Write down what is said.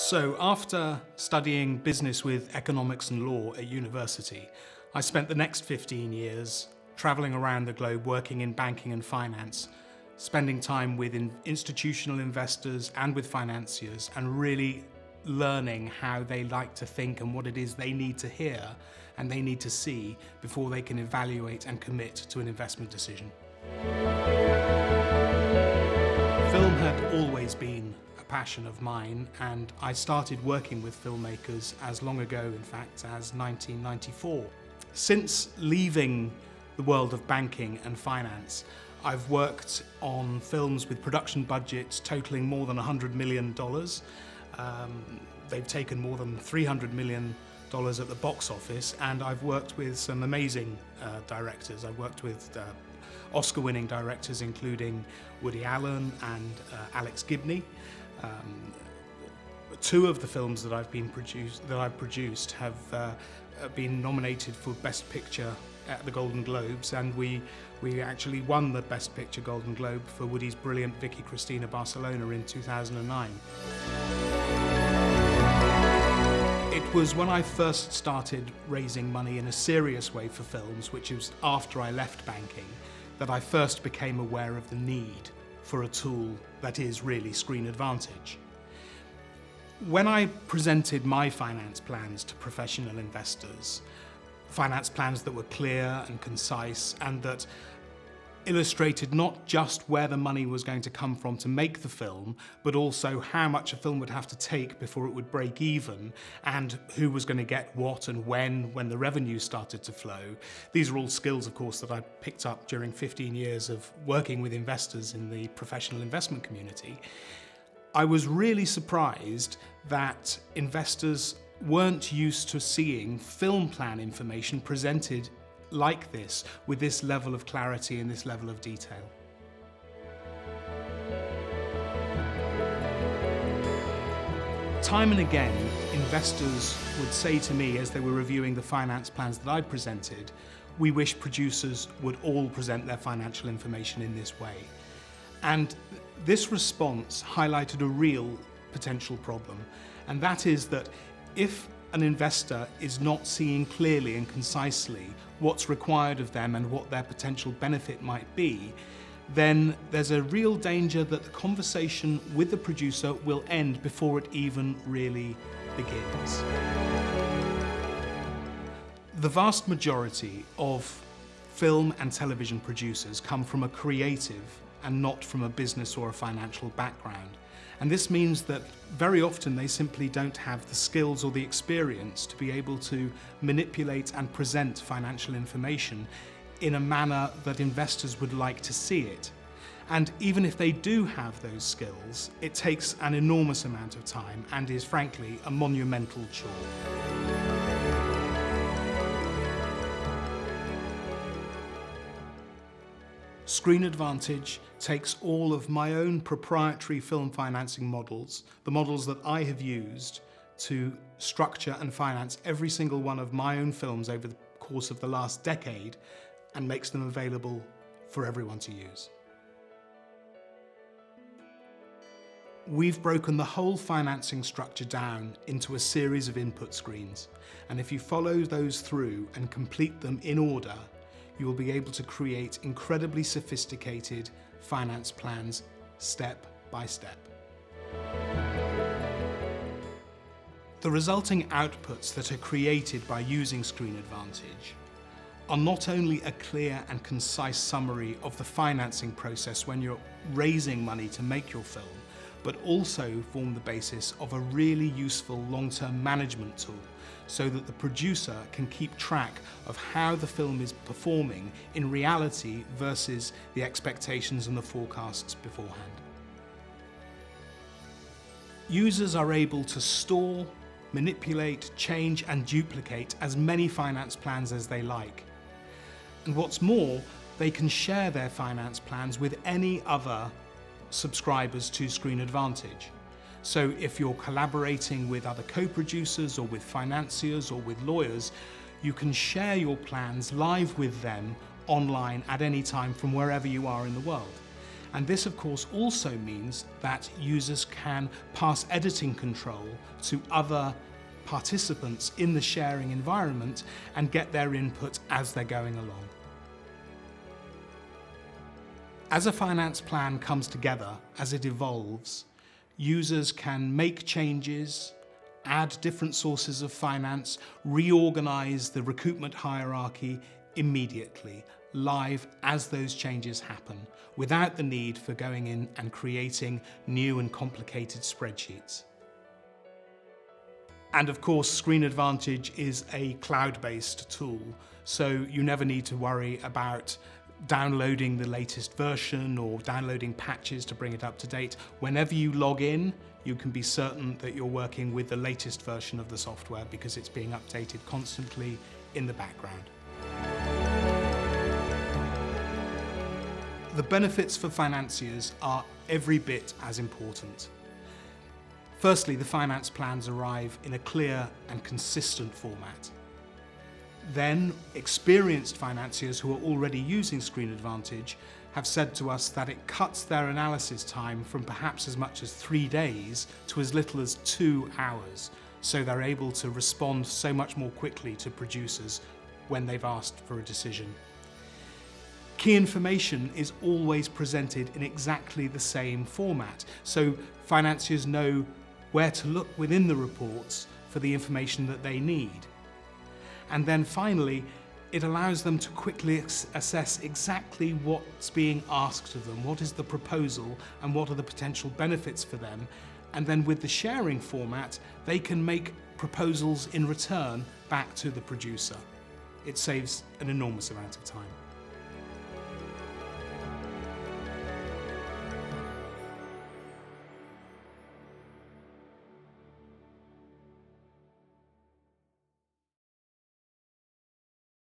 So after studying business with economics and law at university, I spent the next 15 years traveling around the globe working in banking and finance, spending time with institutional investors and with financiers and really learning how they like to think and what it is they need to hear and they need to see before they can evaluate and commit to an investment decision. Film had always been a passion of mine, and I started working with filmmakers as long ago, in fact, as 1994. Since leaving the world of banking and finance, I've worked on films with production budgets totaling more than $100 million. They've taken more than $300 million at the box office, and I've worked with some amazing directors. I've worked with Oscar-winning directors including Woody Allen and Alex Gibney. Two of the films that I've produced have been nominated for Best Picture at the Golden Globes, and we actually won the Best Picture Golden Globe for Woody's brilliant Vicky Cristina Barcelona in 2009. It was when I first started raising money in a serious way for films, which was after I left banking, that I first became aware of the need for a tool that is really Screen Advantage. When I presented my finance plans to professional investors, finance plans that were clear and concise and that illustrated not just where the money was going to come from to make the film, but also how much a film would have to take before it would break even, and who was going to get what and when the revenue started to flow. These are all skills, of course, that I picked up during 15 years of working with investors in the professional investment community. I was really surprised that investors weren't used to seeing film plan information presented like this, with this level of clarity and this level of detail. Time and again, investors would say to me as they were reviewing the finance plans that I'd presented, we wish producers would all present their financial information in this way. And this response highlighted a real potential problem, and that is that if an investor is not seeing clearly and concisely what's required of them and what their potential benefit might be, then there's a real danger that the conversation with the producer will end before it even really begins. The vast majority of film and television producers come from a creative and not from a business or a financial background. And this means that very often they simply don't have the skills or the experience to be able to manipulate and present financial information in a manner that investors would like to see it. And even if they do have those skills, it takes an enormous amount of time and is frankly a monumental chore. Screen Advantage takes all of my own proprietary film financing models, the models that I have used to structure and finance every single one of my own films over the course of the last decade, and makes them available for everyone to use. We've broken the whole financing structure down into a series of input screens, and if you follow those through and complete them in order, you will be able to create incredibly sophisticated finance plans step by step. The resulting outputs that are created by using Screen Advantage are not only a clear and concise summary of the financing process when you're raising money to make your film, but also form the basis of a really useful long-term management tool so that the producer can keep track of how the film is performing in reality versus the expectations and the forecasts beforehand. Users are able to store, manipulate, change and duplicate as many finance plans as they like. And what's more, they can share their finance plans with any other subscribers to Screen Advantage. So if you're collaborating with other co-producers or with financiers or with lawyers, you can share your plans live with them online at any time from wherever you are in the world. And this, of course, also means that users can pass editing control to other participants in the sharing environment and get their input as they're going along. As a finance plan comes together, as it evolves, users can make changes, add different sources of finance, reorganize the recoupment hierarchy immediately, live as those changes happen, without the need for going in and creating new and complicated spreadsheets. And of course, Screen Advantage is a cloud-based tool, so you never need to worry about downloading the latest version or downloading patches to bring it up to date. Whenever you log in, you can be certain that you're working with the latest version of the software because it's being updated constantly in the background. The benefits for financiers are every bit as important. Firstly, the finance plans arrive in a clear and consistent format. Then, experienced financiers who are already using Screen Advantage have said to us that it cuts their analysis time from perhaps as much as 3 days to as little as 2 hours, so they're able to respond so much more quickly to producers when they've asked for a decision. Key information is always presented in exactly the same format, so financiers know where to look within the reports for the information that they need. And then finally, it allows them to quickly assess exactly what's being asked of them, what is the proposal and what are the potential benefits for them. And then with the sharing format, they can make proposals in return back to the producer. It saves an enormous amount of time.